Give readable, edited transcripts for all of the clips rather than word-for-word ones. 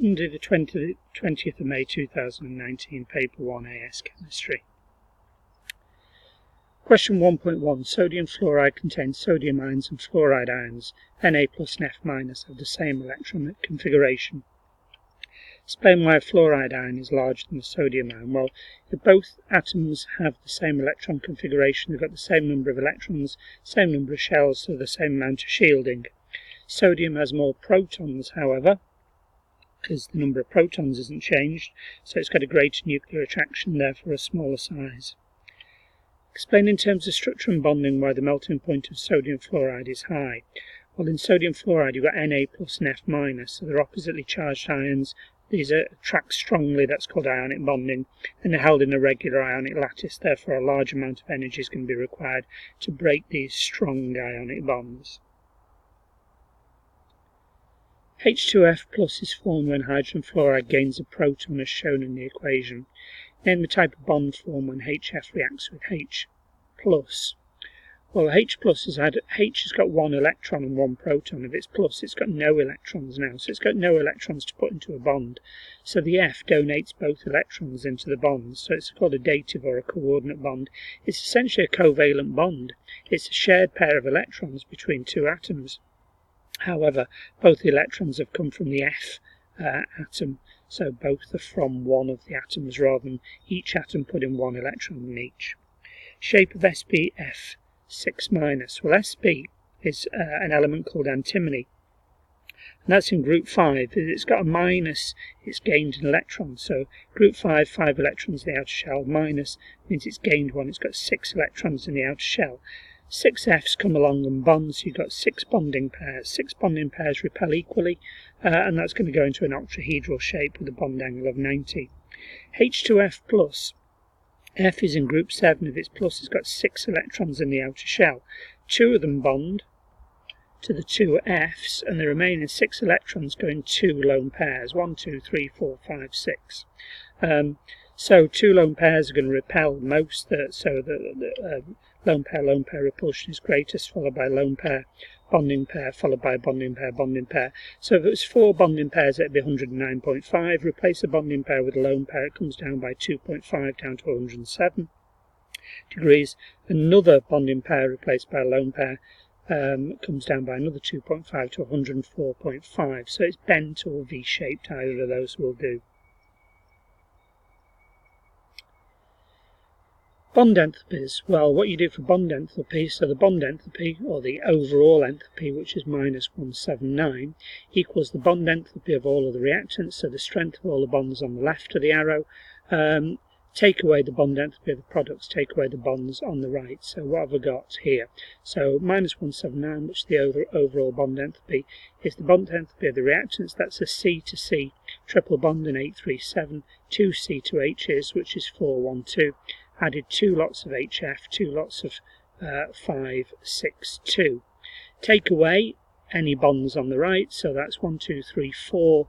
Monday the 20th of May 2019, Paper 1 AS Chemistry. Question 1.1. Sodium fluoride contains sodium ions and fluoride ions, Na plus and F minus, of the same electron configuration. Explain why a fluoride ion is larger than a sodium ion. Well, if both atoms have the same electron configuration, they've got the same number of electrons, same number of shells, so the same amount of shielding. Sodium has more protons, however, because the number of protons isn't changed, so it's got a greater nuclear attraction, therefore a smaller size. Explain in terms of structure and bonding why the melting point of sodium fluoride is high. Well, in sodium fluoride you've got Na plus and F minus, so they're oppositely charged ions. These attract strongly, that's called ionic bonding, and they're held in a regular ionic lattice, therefore a large amount of energy is going to be required to break these strong ionic bonds. H2F plus is formed when hydrogen fluoride gains a proton as shown in the equation. Name the type of bond formed when HF reacts with H plus. Well, H has got one electron and one proton. If it's plus, it's got no electrons now, so it's got no electrons to put into a bond. So the F donates both electrons into the bond, so it's called a dative or a coordinate bond. It's essentially a covalent bond. It's a shared pair of electrons between two atoms. However, both the electrons have come from the F atom, so both are from one of the atoms rather than each atom putting one electron in each. Shape of SbF 6 minus. Well, Sb is an element called antimony, and that's in group 5. If it's got a minus, it's gained an electron. So group 5, 5 electrons in the outer shell, minus means it's gained one. It's got 6 electrons in the outer shell. 6 F's come along and bond, so you've got 6 bonding pairs. 6 bonding pairs repel equally, and that's going to go into an octahedral shape with a bond angle of 90. H2F plus. F is in group 7. If it's plus, it's got 6 electrons in the outer shell. 2 of them bond to the 2 F's, and the remaining 6 electrons go in 2 lone pairs. 1, 2, 3, 4, 5, 6. So 2 lone pairs are going to repel most, so the lone pair repulsion is greatest, followed by lone pair, bonding pair, followed by bonding pair, bonding pair. So if it was 4 bonding pairs, it would be 109.5. Replace a bonding pair with a lone pair, it comes down by 2.5 down to 107 degrees. Another bonding pair replaced by a lone pair comes down by another 2.5 to 104.5. So it's bent or V-shaped, either of those will do. Bond enthalpies. Well, what you do for bond enthalpy, so the bond enthalpy, or the overall enthalpy, which is minus 179, equals the bond enthalpy of all of the reactants, so the strength of all the bonds on the left of the arrow. Take away the bond enthalpy of the products, take away the bonds on the right. So what have I got here? So minus 179, which is the overall bond enthalpy, is the bond enthalpy of the reactants. That's a C to C triple bond in 837, 2 C to H's, which is 412. Added 2 lots of HF, 2 lots of 562. Take away any bonds on the right, so that's 1, 2, 3, 4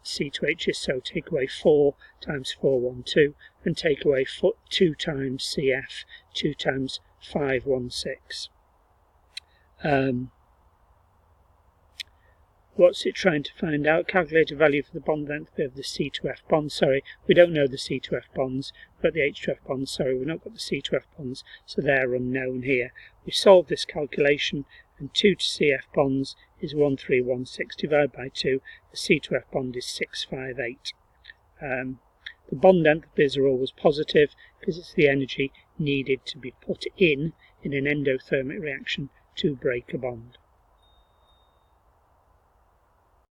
C to H's, so take away 4 times 412, and take away 2 times CF, 2 times 516. What's it trying to find out? Calculate a value for the bond enthalpy of the C2F bond. Sorry, we don't know the C2F bonds, but the H2F bonds, sorry, we've not got the C2F bonds, so they're unknown here. We solved this calculation, and 2 to CF bonds is 1316 divided by 2. The C2F bond is 658. The bond enthalpies are always positive because it's the energy needed to be put in an endothermic reaction to break a bond.